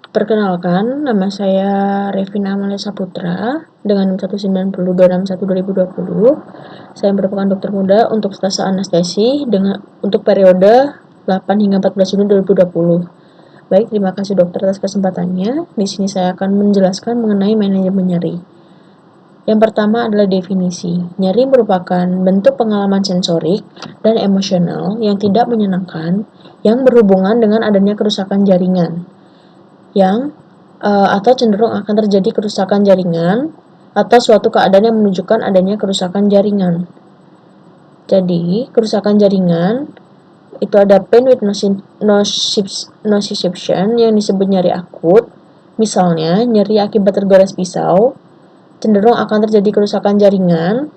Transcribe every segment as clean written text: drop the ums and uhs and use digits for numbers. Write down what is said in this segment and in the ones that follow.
Perkenalkan, nama saya Revina Amalia Saputra dengan 190261220. Saya merupakan dokter muda untuk stase anestesi untuk periode 8 hingga 14 Juni 2020. Baik, terima kasih dokter atas kesempatannya. Di sini saya akan menjelaskan mengenai manajemen nyeri. Yang pertama adalah definisi. Nyeri merupakan bentuk pengalaman sensorik dan emosional yang tidak menyenangkan yang berhubungan dengan adanya kerusakan jaringan atau cenderung akan terjadi kerusakan jaringan atau suatu keadaan yang menunjukkan adanya kerusakan jaringan. Jadi, kerusakan jaringan itu ada pain with nociception yang disebut nyeri akut. Misalnya, nyeri akibat tergores pisau, cenderung akan terjadi kerusakan jaringan,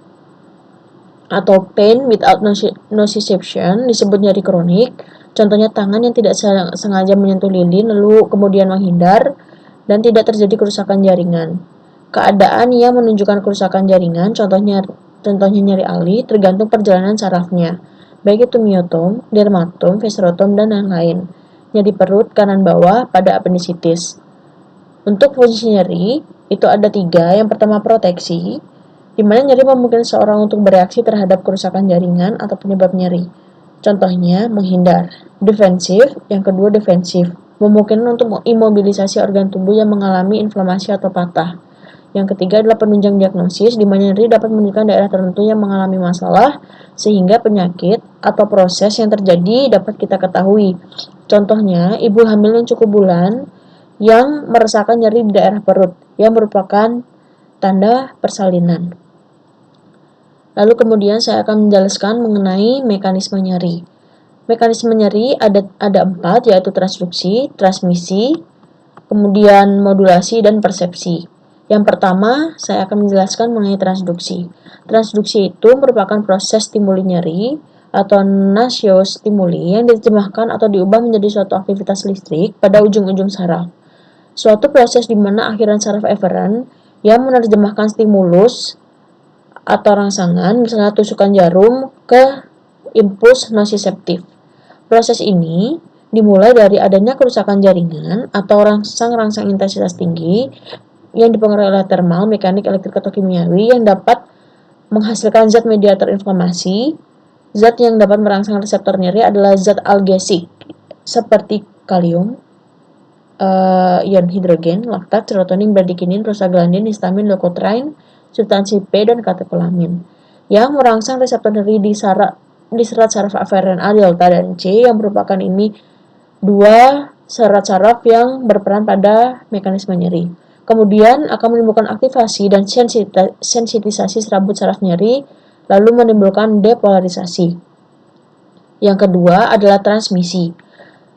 atau pain without nociception disebut nyeri kronik. Contohnya tangan yang tidak sengaja menyentuh lilin lalu kemudian menghindar dan tidak terjadi kerusakan jaringan. Keadaan yang menunjukkan kerusakan jaringan, contohnya nyeri ali, tergantung perjalanan sarafnya, baik itu myotom, dermatom, viscerotom, dan lain-lain. Nyeri perut kanan bawah pada appendicitis. Untuk fungsi nyeri, itu ada 3. Yang pertama proteksi, di mana nyeri memungkinkan seorang untuk bereaksi terhadap kerusakan jaringan atau penyebab nyeri. Contohnya, menghindar. Defensif, yang kedua defensif, memungkinkan untuk imobilisasi organ tubuh yang mengalami inflamasi atau patah. Yang ketiga adalah penunjang diagnosis, di mana nyeri dapat menunjukkan daerah tertentu yang mengalami masalah, sehingga penyakit atau proses yang terjadi dapat kita ketahui. Contohnya, ibu hamil yang cukup bulan yang merasakan nyeri di daerah perut, yang merupakan tanda persalinan. Lalu kemudian saya akan menjelaskan mengenai mekanisme nyeri. Mekanisme nyeri ada 4, yaitu transduksi, transmisi, kemudian modulasi, dan persepsi. Yang pertama, saya akan menjelaskan mengenai transduksi. Transduksi itu merupakan proses stimuli nyeri atau nasiostimuli yang diterjemahkan atau diubah menjadi suatu aktivitas listrik pada ujung-ujung saraf. Suatu proses di mana akhiran saraf efferent yang menerjemahkan stimulus atau rangsangan, misalnya tusukan jarum, ke impuls nociceptif. Proses ini dimulai dari adanya kerusakan jaringan atau rangsang-rangsang intensitas tinggi yang dipengaruhi oleh thermal, mekanik, elektrik, atau kimiawi yang dapat menghasilkan zat mediator inflamasi. Zat yang dapat merangsang reseptor nyeri adalah zat algesik seperti kalium, ion hidrogen, laktat, serotonin, bradikinin, prostaglandin, histamin, leukotrien, substansi P, dan katekolamin yang merangsang reseptor nyeri di serat saraf aferen A, delta, dan C yang merupakan ini 2 serat saraf yang berperan pada mekanisme nyeri. Kemudian akan menimbulkan aktivasi dan sensitisasi serabut saraf nyeri, lalu menimbulkan depolarisasi. Yang kedua adalah transmisi.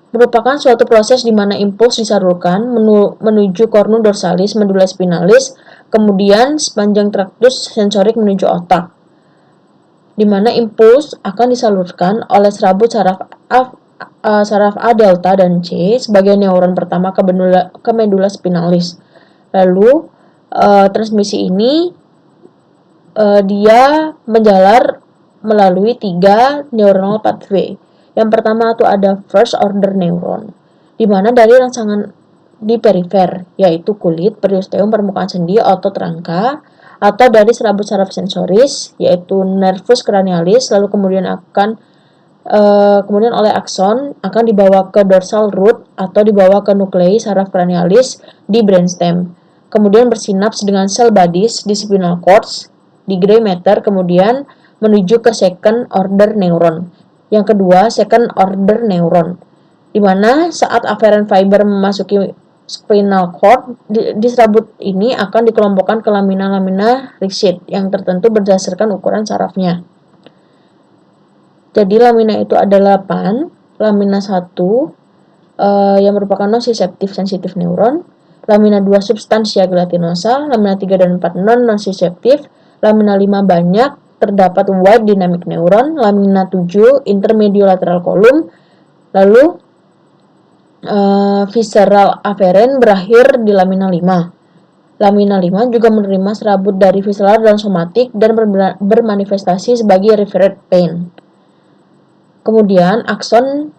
Merupakan suatu proses di mana impuls disalurkan menuju cornu dorsalis, medulla spinalis, kemudian sepanjang traktus sensorik menuju otak, di mana impuls akan disalurkan oleh serabut saraf A delta dan C sebagai neuron pertama ke medulla spinalis. Lalu transmisi ini dia menjalar melalui 3 neuronal pathway. Yang pertama itu ada first order neuron, di mana dari rangsangan di perifer, yaitu kulit, periosteum, permukaan sendi, otot rangka, atau dari serabut saraf sensoris, yaitu nervus cranialis, lalu kemudian oleh akson akan dibawa ke dorsal root atau dibawa ke nuklei saraf cranialis di brainstem. Kemudian bersinaps dengan sel bodies di spinal cords, di gray matter, kemudian menuju ke second order neuron. Yang kedua, second order neuron, di mana saat afferent fiber memasuki spinal cord, di serabut ini akan dikelompokkan ke lamina-lamina rigid yang tertentu berdasarkan ukuran sarafnya. Jadi lamina itu ada 8, lamina 1 yang merupakan nociceptive sensitive neuron, lamina 2 substantia gelatinosa, lamina 3 dan 4 non-nociceptive, lamina 5 banyak terdapat wide dynamic neuron, lamina 7 intermediolateral column, lalu visceral afferent berakhir di lamina 5. Lamina 5 juga menerima serabut dari visceral dan somatik dan bermanifestasi sebagai referred pain. Kemudian akson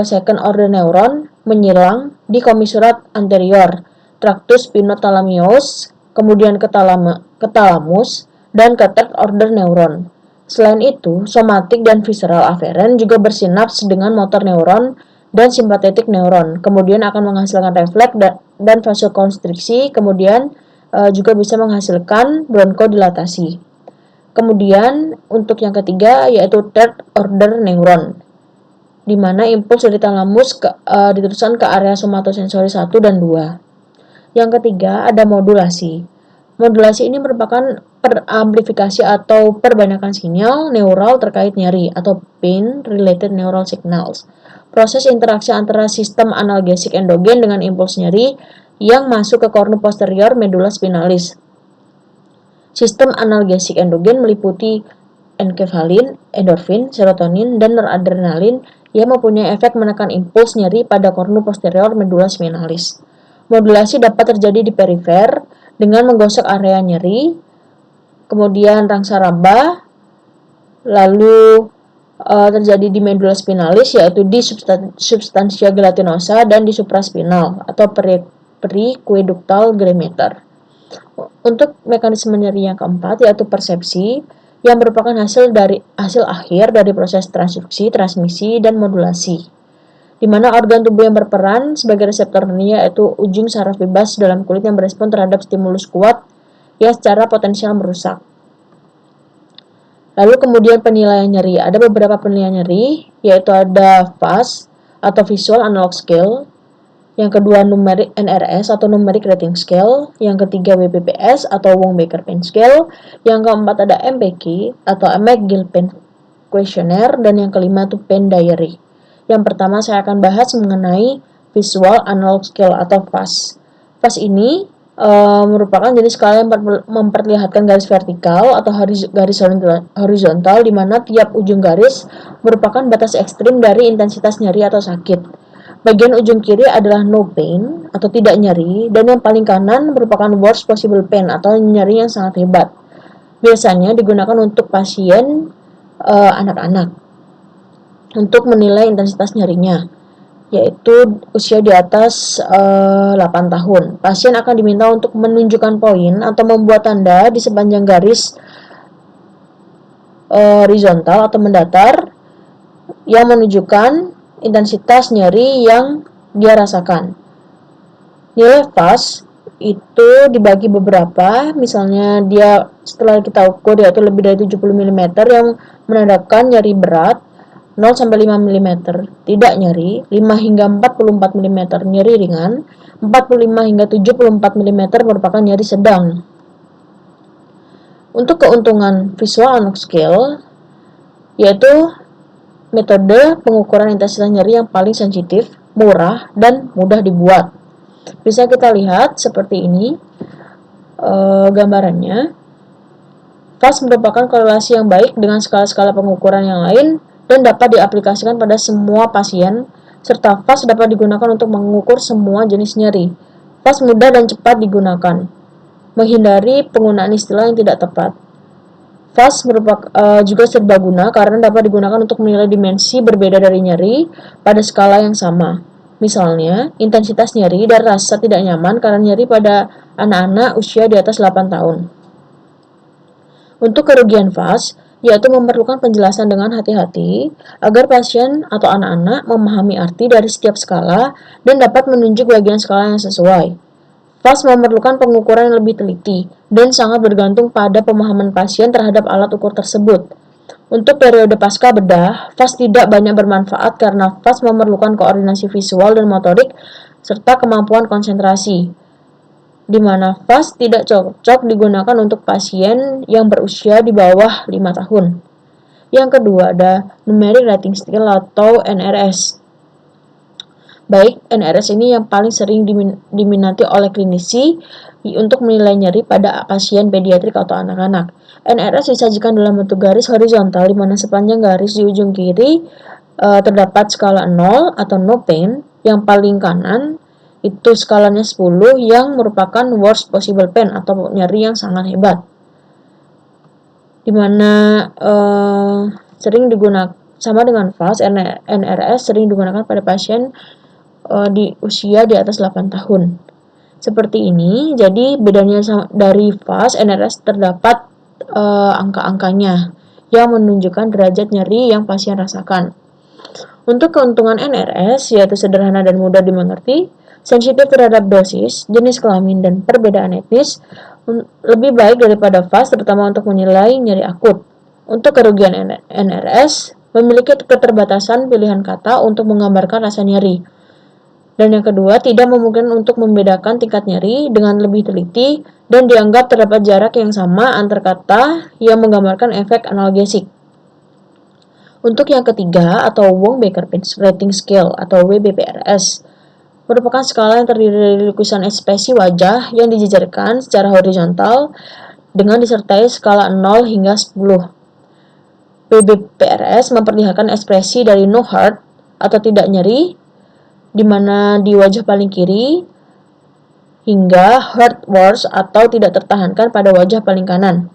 second order neuron menyilang di komisurat anterior, tractus spinothalamius, kemudian ke thalamus, dan ke third order neuron. Selain itu, somatik dan visceral aferen juga bersinaps dengan motor neuron dan simpatetik neuron, kemudian akan menghasilkan refleks dan vasokonstriksi, kemudian juga bisa menghasilkan bronkodilatasi. Kemudian untuk yang ketiga yaitu third order neuron, di mana impuls dari thalamus diteruskan ke area somatosensori 1 dan 2. Yang ketiga ada modulasi. Modulasi ini merupakan peramplifikasi atau perbanyakan sinyal neural terkait nyeri atau pain related neural signals. Proses interaksi antara sistem analgesik endogen dengan impuls nyeri yang masuk ke kornu posterior medula spinalis. Sistem analgesik endogen meliputi enkefalin, endorfin, serotonin, dan noradrenalin yang mempunyai efek menekan impuls nyeri pada kornu posterior medula spinalis. Modulasi dapat terjadi di perifer dengan menggosok area nyeri, kemudian rangsa raba, lalu terjadi di medula spinalis yaitu di substantia gelatinosa dan di supraspinal atau periqueductal greater. Untuk mekanisme nyeri yang keempat yaitu persepsi, yang merupakan hasil akhir dari proses transduksi, transmisi, dan modulasi, di mana organ tubuh yang berperan sebagai reseptor nyeri yaitu ujung saraf bebas dalam kulit yang berespon terhadap stimulus kuat yang secara potensial merusak. Lalu kemudian penilaian nyeri, ada beberapa penilaian nyeri, yaitu ada VAS atau Visual Analog Scale, yang kedua numerik NRS atau Numeric Rating Scale, yang ketiga WPPS atau Wong-Baker Pain Scale, yang keempat ada MPK atau McGill Pain Questionnaire, dan yang kelima itu Pain Diary. Yang pertama saya akan bahas mengenai Visual Analog Scale atau VAS. VAS ini merupakan jenis skala yang memperlihatkan garis vertikal atau garis horizontal, di mana tiap ujung garis merupakan batas ekstrim dari intensitas nyeri atau sakit. Bagian ujung kiri adalah no pain atau tidak nyeri, dan yang paling kanan merupakan worst possible pain atau nyeri yang sangat hebat. Biasanya digunakan untuk pasien anak-anak untuk menilai intensitas nyerinya, yaitu usia di atas 8 tahun. Pasien akan diminta untuk menunjukkan poin atau membuat tanda di sepanjang garis horizontal atau mendatar yang menunjukkan intensitas nyeri yang dia rasakan. Nilai VAS itu dibagi beberapa, misalnya dia setelah kita ukur yaitu lebih dari 70 mm yang menandakan nyeri berat, 0 sampai 5 mm tidak nyeri, 5 hingga 44 mm nyeri ringan, 45 hingga 74 mm merupakan nyeri sedang. Untuk keuntungan Visual Analog Scale yaitu metode pengukuran intensitas nyeri yang paling sensitif, murah, dan mudah dibuat. Bisa kita lihat seperti ini gambarannya. VAS merupakan korelasi yang baik dengan skala-skala pengukuran yang lain dan dapat diaplikasikan pada semua pasien, serta VAS dapat digunakan untuk mengukur semua jenis nyeri. VAS mudah dan cepat digunakan, menghindari penggunaan istilah yang tidak tepat. VAS juga serbaguna karena dapat digunakan untuk menilai dimensi berbeda dari nyeri pada skala yang sama. Misalnya, intensitas nyeri dan rasa tidak nyaman karena nyeri pada anak-anak usia di atas 8 tahun. Untuk kerugian VAS, yaitu memerlukan penjelasan dengan hati-hati agar pasien atau anak-anak memahami arti dari setiap skala dan dapat menunjuk bagian skala yang sesuai. VAS memerlukan pengukuran yang lebih teliti dan sangat bergantung pada pemahaman pasien terhadap alat ukur tersebut. Untuk periode pasca bedah, VAS tidak banyak bermanfaat karena VAS memerlukan koordinasi visual dan motorik serta kemampuan konsentrasi, di mana VAS tidak cocok digunakan untuk pasien yang berusia di bawah 5 tahun. Yang kedua ada Numeric Rating Scale atau NRS. Baik, NRS ini yang paling sering diminati oleh klinisi untuk menilai nyeri pada pasien pediatrik atau anak-anak. NRS disajikan dalam bentuk garis horizontal di mana sepanjang garis di ujung kiri terdapat skala 0 atau no pain, yang paling kanan itu skalanya 10 yang merupakan worst possible pain atau nyeri yang sangat hebat. Di mana sering digunakan sama dengan VAS, NRS sering digunakan pada pasien di usia di atas 8 tahun. Seperti ini, jadi bedanya dari FAST, NRS terdapat angka-angkanya yang menunjukkan derajat nyeri yang pasien rasakan. Untuk keuntungan NRS, yaitu sederhana dan mudah dimengerti, sensitif terhadap dosis, jenis kelamin, dan perbedaan etnis, lebih baik daripada FAST, terutama untuk menilai nyeri akut. Untuk kerugian NRS, memiliki keterbatasan pilihan kata untuk menggambarkan rasa nyeri. Dan yang kedua, tidak memungkinkan untuk membedakan tingkat nyeri dengan lebih teliti dan dianggap terdapat jarak yang sama antar kata yang menggambarkan efek analgesik. Untuk yang ketiga, atau Wong-Baker Rating Scale atau WBPRS, merupakan skala yang terdiri dari lukisan ekspresi wajah yang dijejerkan secara horizontal dengan disertai skala 0 hingga 10. WBPRS memperlihatkan ekspresi dari no heart atau tidak nyeri, di mana di wajah paling kiri, hingga heart worse atau tidak tertahankan pada wajah paling kanan.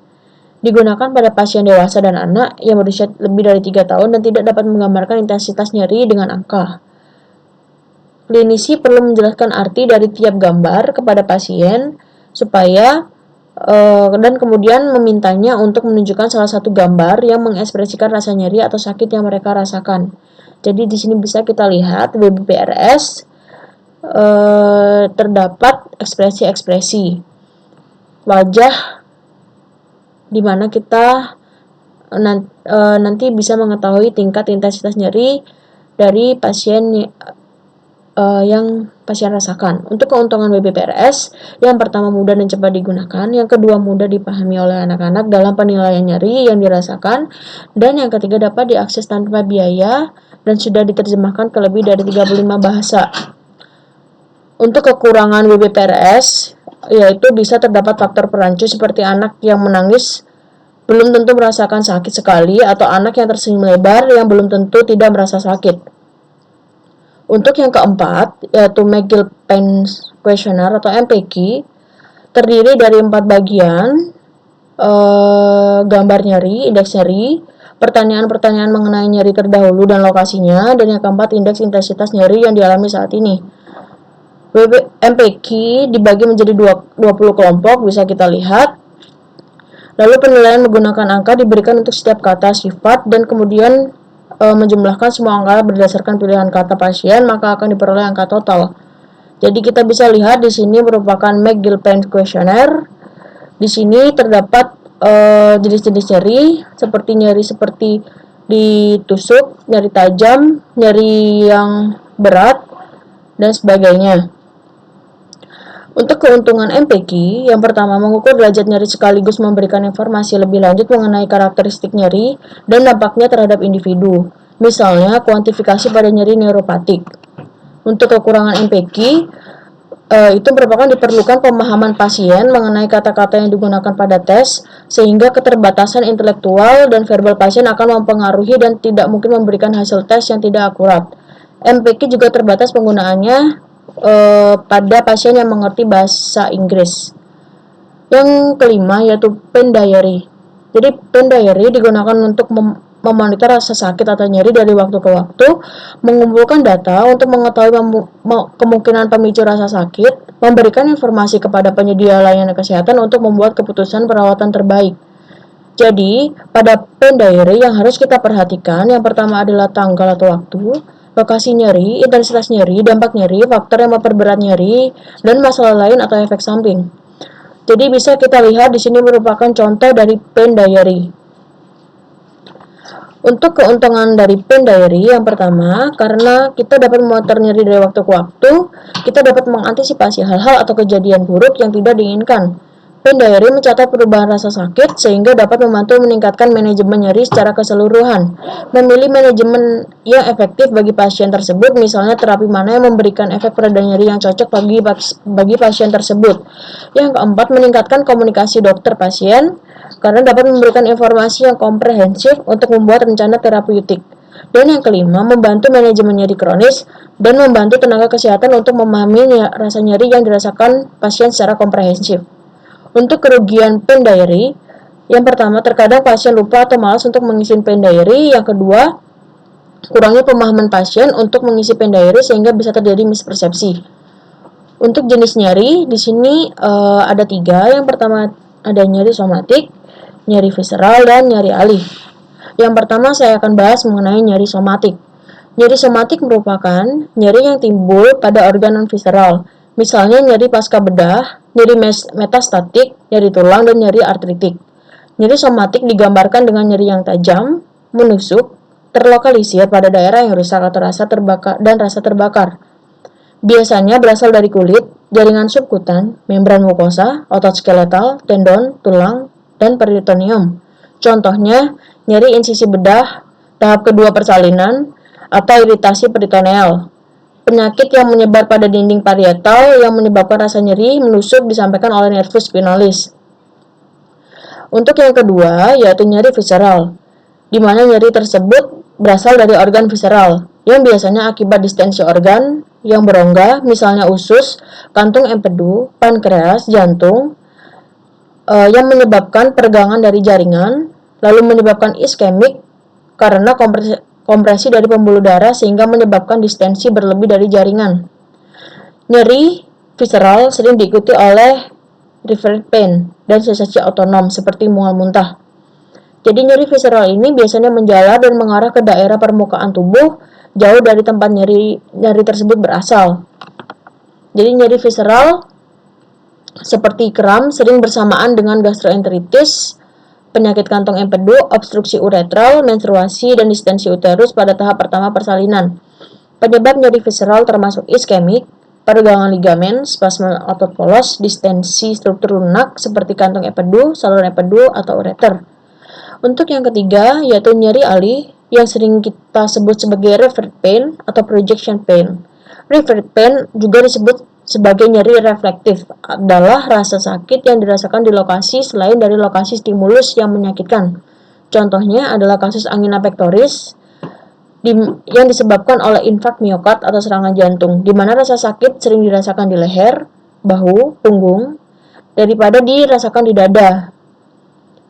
Digunakan pada pasien dewasa dan anak yang berusia lebih dari 3 tahun dan tidak dapat menggambarkan intensitas nyeri dengan angka. Klinisi perlu menjelaskan arti dari tiap gambar kepada pasien supaya dan kemudian memintanya untuk menunjukkan salah satu gambar yang mengekspresikan rasa nyeri atau sakit yang mereka rasakan. Jadi di sini bisa kita lihat WBPRS terdapat ekspresi-ekspresi wajah di mana kita nanti bisa mengetahui tingkat intensitas nyeri dari pasien yang pasien rasakan. Untuk keuntungan WBPRS, yang pertama mudah dan cepat digunakan, yang kedua mudah dipahami oleh anak-anak dalam penilaian nyeri yang dirasakan, dan yang ketiga dapat diakses tanpa biaya dan sudah diterjemahkan ke lebih dari 35 bahasa. Untuk kekurangan WBPRS, yaitu bisa terdapat faktor perancu seperti anak yang menangis belum tentu merasakan sakit sekali atau anak yang tersenyum lebar yang belum tentu tidak merasa sakit. Untuk yang keempat, yaitu McGill Pain Questionnaire atau MPQ, terdiri dari 4 bagian, gambar nyeri, indeks nyeri, pertanyaan-pertanyaan mengenai nyeri terdahulu dan lokasinya, dan yang keempat, indeks intensitas nyeri yang dialami saat ini. MPQ dibagi menjadi 20 kelompok, bisa kita lihat. Lalu penilaian menggunakan angka diberikan untuk setiap kata sifat dan kemudian menjumlahkan semua angka berdasarkan pilihan kata pasien, maka akan diperoleh angka total. Jadi kita bisa lihat di sini merupakan McGill Pain Questionnaire. Di sini terdapat jenis-jenis nyeri seperti ditusuk, nyeri tajam, nyeri yang berat, dan sebagainya. Untuk keuntungan MPQ, yang pertama mengukur derajat nyeri sekaligus memberikan informasi lebih lanjut mengenai karakteristik nyeri dan dampaknya terhadap individu, misalnya kuantifikasi pada nyeri neuropatik. Untuk kekurangan MPQ, itu merupakan diperlukan pemahaman pasien mengenai kata-kata yang digunakan pada tes, sehingga keterbatasan intelektual dan verbal pasien akan mempengaruhi dan tidak mungkin memberikan hasil tes yang tidak akurat. MPQ juga terbatas penggunaannya pada pasien yang mengerti bahasa Inggris. Yang kelima yaitu pain diary. Jadi pain diary digunakan untuk memonitor rasa sakit atau nyeri dari waktu ke waktu, mengumpulkan data untuk mengetahui kemungkinan pemicu rasa sakit, memberikan informasi kepada penyedia layanan kesehatan untuk membuat keputusan perawatan terbaik. Jadi, pada pain diary yang harus kita perhatikan, yang pertama adalah tanggal atau waktu, lokasi nyeri, intensitas nyeri, dampak nyeri, faktor yang memperberat nyeri, dan masalah lain atau efek samping. Jadi bisa kita lihat di sini merupakan contoh dari pain diary. Untuk keuntungan dari pain diary, yang pertama, karena kita dapat memonitor nyeri dari waktu ke waktu, kita dapat mengantisipasi hal-hal atau kejadian buruk yang tidak diinginkan. Pain diary mencatat perubahan rasa sakit sehingga dapat membantu meningkatkan manajemen nyeri secara keseluruhan. Memilih manajemen yang efektif bagi pasien tersebut, misalnya terapi mana yang memberikan efek pereda nyeri yang cocok bagi pasien tersebut. Yang keempat, meningkatkan komunikasi dokter pasien karena dapat memberikan informasi yang komprehensif untuk membuat rencana terapeutik. Dan yang kelima, membantu manajemen nyeri kronis dan membantu tenaga kesehatan untuk memahami rasa nyeri yang dirasakan pasien secara komprehensif. Untuk kerugian pain diary, yang pertama terkadang pasien lupa atau malas untuk mengisi pain diary. Yang kedua, kurangnya pemahaman pasien untuk mengisi pen diary sehingga bisa terjadi mispersepsi. Untuk jenis nyeri di sini ada 3. Yang pertama ada nyeri somatik, nyeri visceral, dan nyeri alih. Yang pertama saya akan bahas mengenai nyeri somatik. Nyeri somatik merupakan nyeri yang timbul pada organ non-visceral, misalnya nyeri pasca bedah, nyeri metastatik, nyeri tulang, dan nyeri artritik. Nyeri somatik digambarkan dengan nyeri yang tajam, menusuk, terlokalisir pada daerah yang rusak atau rasa terbakar. Biasanya berasal dari kulit, jaringan subkutan, membran mukosa, otot skeletal, tendon, tulang, dan peritoneum. Contohnya, nyeri insisi bedah, tahap kedua persalinan, atau iritasi peritoneal. Penyakit yang menyebar pada dinding parietal yang menyebabkan rasa nyeri menusuk disampaikan oleh nervus spinalis. Untuk yang kedua, yaitu nyeri visceral, di mana nyeri tersebut berasal dari organ visceral, yang biasanya akibat distensi organ yang berongga, misalnya usus, kantung empedu, pankreas, jantung, yang menyebabkan peregangan dari jaringan, lalu menyebabkan iskemik karena kompresi dari pembuluh darah sehingga menyebabkan distensi berlebih dari jaringan. Nyeri visceral sering diikuti oleh referred pain dan sensasi otonom seperti mual muntah. Jadi nyeri visceral ini biasanya menjalar dan mengarah ke daerah permukaan tubuh jauh dari tempat nyeri tersebut berasal. Jadi nyeri visceral seperti kram sering bersamaan dengan gastroenteritis, penyakit kantong empedu, obstruksi uretral, menstruasi, dan distensi uterus pada tahap pertama persalinan. Penyebab nyeri visceral termasuk iskemik, peregangan ligamen, spasme otot polos, distensi struktur lunak seperti kantong empedu, saluran empedu, atau ureter. Untuk yang ketiga, yaitu nyeri alih yang sering kita sebut sebagai referred pain atau projection pain. Referred pain juga disebut sebagai nyeri reflektif, adalah rasa sakit yang dirasakan di lokasi selain dari lokasi stimulus yang menyakitkan. Contohnya adalah kasus angina pectoris yang disebabkan oleh infark miokard atau serangan jantung, di mana rasa sakit sering dirasakan di leher, bahu, punggung, daripada dirasakan di dada.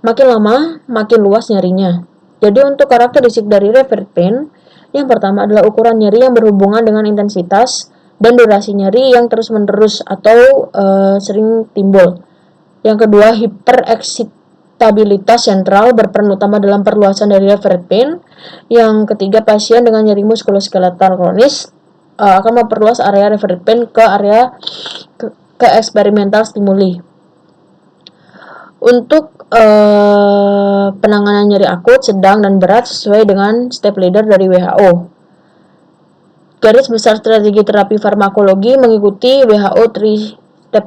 Makin lama, makin luas nyerinya. Jadi untuk karakteristik dari referred pain, yang pertama adalah ukuran nyeri yang berhubungan dengan intensitas dan durasi nyeri yang terus-menerus atau sering timbul. Yang kedua, hipereksitabilitas sentral berperan utama dalam perluasan dari referred pain. Yang ketiga, pasien dengan nyeri muskuloskeletal kronis akan memperluas area referred pain ke area ke eksperimental stimuli. Untuk penanganan nyeri akut, sedang, dan berat sesuai dengan step leader dari WHO. Garis besar strategi terapi farmakologi mengikuti WHO 3-step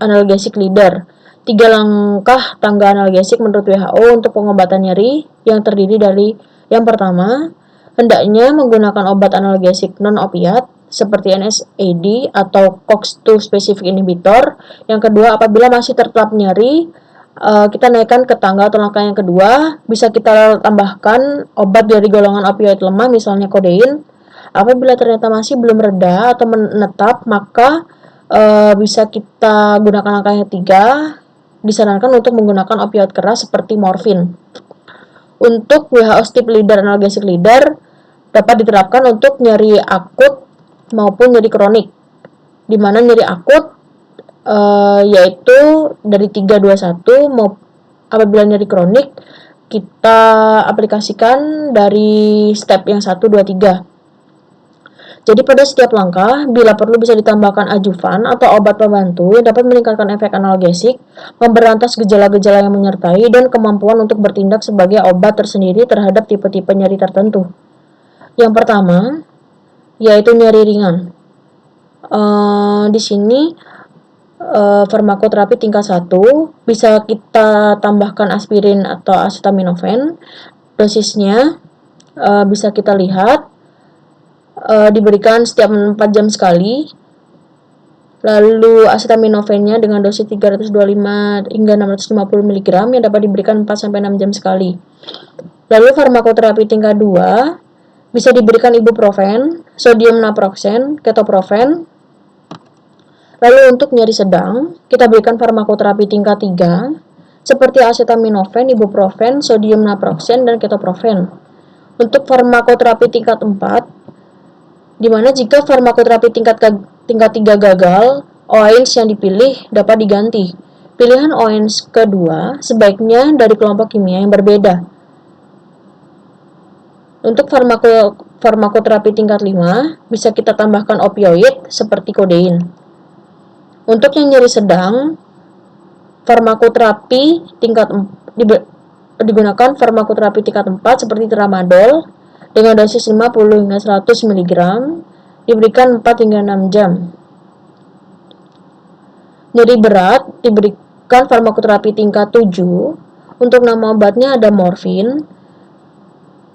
analgesic leader. 3 langkah tangga analgesik menurut WHO untuk pengobatan nyeri yang terdiri dari yang pertama, hendaknya menggunakan obat analgesik non-opiat seperti NSAID atau COX-2 specific inhibitor. Yang kedua, apabila masih tetap nyeri, kita naikkan ke tangga atau langkah yang kedua, bisa kita tambahkan obat dari golongan opioid lemah, misalnya kodein. Apabila ternyata masih belum reda atau menetap, maka bisa kita gunakan langkah yang ketiga, disarankan untuk menggunakan opioid keras seperti morfin. Untuk WHO step leader analgesic leader dapat diterapkan untuk nyeri akut maupun nyeri kronik, di mana nyeri akut yaitu dari 3-2-1, apabila nyeri kronik kita aplikasikan dari step yang 1-2-3. Jadi pada setiap langkah, bila perlu bisa ditambahkan adjuvan atau obat pembantu yang dapat meningkatkan efek analgesik, memberantas gejala-gejala yang menyertai, dan kemampuan untuk bertindak sebagai obat tersendiri terhadap tipe-tipe nyeri tertentu. Yang pertama, yaitu nyeri ringan. Di sini farmakoterapi tingkat 1 bisa kita tambahkan aspirin atau acetaminophen. Dosisnya bisa kita lihat diberikan setiap 4 jam sekali. Lalu acetaminophennya dengan dosis 325 hingga 650 mg yang dapat diberikan 4-6 jam sekali. Lalu farmakoterapi tingkat 2 bisa diberikan ibuprofen, sodium naproxen, ketoprofen. Lalu untuk nyeri sedang, kita berikan farmakoterapi tingkat 3 seperti acetaminophen, ibuprofen, sodium naproxen, dan ketoprofen. Untuk farmakoterapi tingkat 4, di mana jika farmakoterapi tingkat 3 gagal, OAINS yang dipilih dapat diganti. Pilihan OAINS kedua sebaiknya dari kelompok kimia yang berbeda. Untuk farmakoterapi tingkat 5, bisa kita tambahkan opioid seperti kodein. Untuk yang nyeri sedang, farmakoterapi tingkat digunakan farmakoterapi tingkat 4 seperti tramadol dengan dosis 50 hingga 100 mg diberikan 4 hingga 6 jam. Nyeri berat diberikan farmakoterapi tingkat 7. Untuk nama obatnya ada morfin.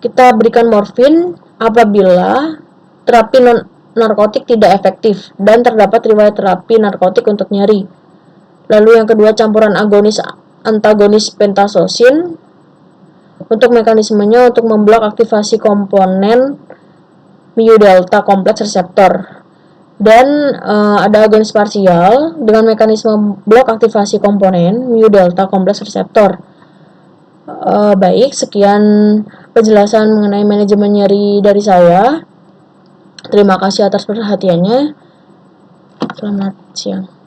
Kita berikan morfin apabila terapi non-narkotik tidak efektif dan terdapat riwayat terapi narkotik untuk nyeri. Lalu yang kedua, campuran agonis-antagonis pentasosin. Untuk mekanismenya untuk memblok aktivasi komponen mu delta kompleks reseptor. Dan ada agonis parsial dengan mekanisme blok aktivasi komponen mu delta kompleks reseptor. Baik, sekian penjelasan mengenai manajemen nyeri dari saya. Terima kasih atas perhatiannya. Selamat siang.